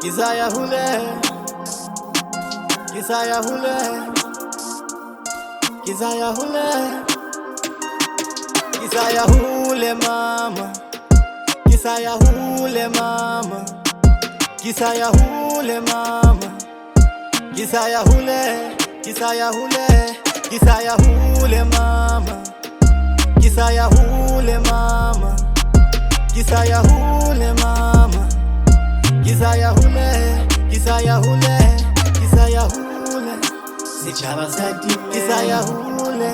Kisaya hule, Kisaya hule, Kisaya hule, Kisaya hule mama, Kisaya hule mama, Kisaya hule mama, Kisaya hule, Kisaya hule, Kisaya hule mama, Kisaya hule mama, Kisaya hule mama, Kisaya hule, Kisaya hule, Kisaya hule, Sichaba sati Kisaya hule,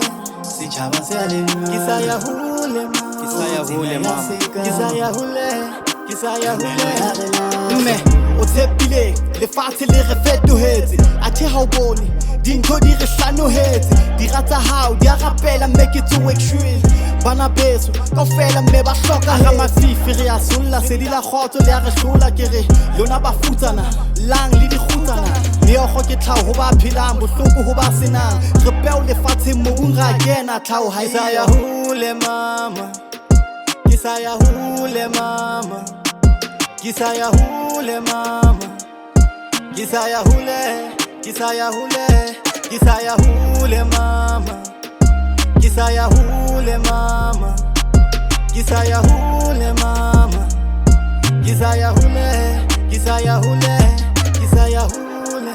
Sichaba sale Kisaya hule, Kisaya hule mama Kisaya hule, Kisaya hule. Me o tshepile lefatshe le re fetohetse athe ha o bone dintho di re hlanohetse dira tsa hao di a rapela mme ke tsoe kshwele bana beso kaofela mme ba hloka ha mafifi re a solla se di la khotso le a re hlola ke re lona ba futsana lang le di khutsana meokgo ke tlhao ho ba phelang bohloko ho ba senang re peo lefatshe mobung ra kena tlhao ha Kisaya hule mama, Kisaya hule mama, Kisaya hule mama, Kisaya hule, Kisaya hule, Kisaya hule mama, Kisaya hule mama, Kisaya hule mama, Kisaya hule, Kisaya hule, Kisaya hule,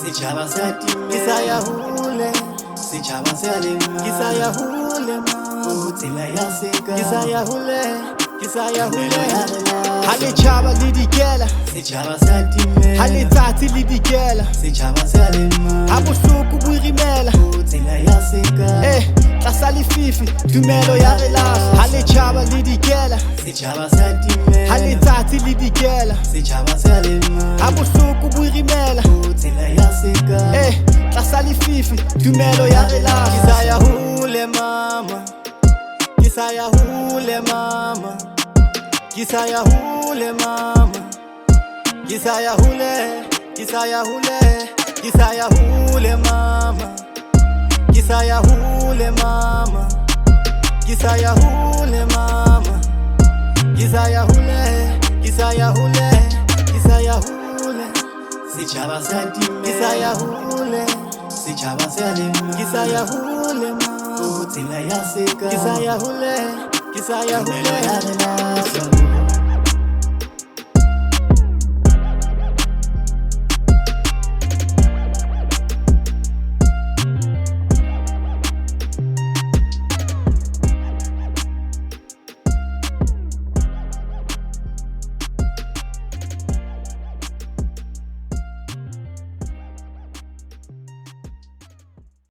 Sichaba sati Kisaya hule, Sichaba sale Kisaya hule mama, Tila ya seka Kisaya hule, Kisaya hule. Hale chaba le dikela, Sichaba sati hale tsatsi le dikela, Sichaba sale ha bohloko bo irimela. Tila ya seka Tlasa lefifi tumelo ya re lahla. Hale chaba le dikela, Sichaba sati hale tsatsi le dikela, Sichaba sale ha bohloko bo irimela. Tila ya seka Tlasa lefifi tumelo ya re lahla. Kisaya hule mama, Kisaya hule mama, Kisaya hule mama, Kisaya hule, Kisaya hule, Kisaya hule mama, Kisaya hule mama, Kisaya hule mama, Kisaya hule, Kisaya hule, Kisaya hule, Sichaba sati Kisaya hule, Sichaba sale Kisaya hule mama, Tila ya seka Kisaya hule, Kisaya hule. Tila ya seka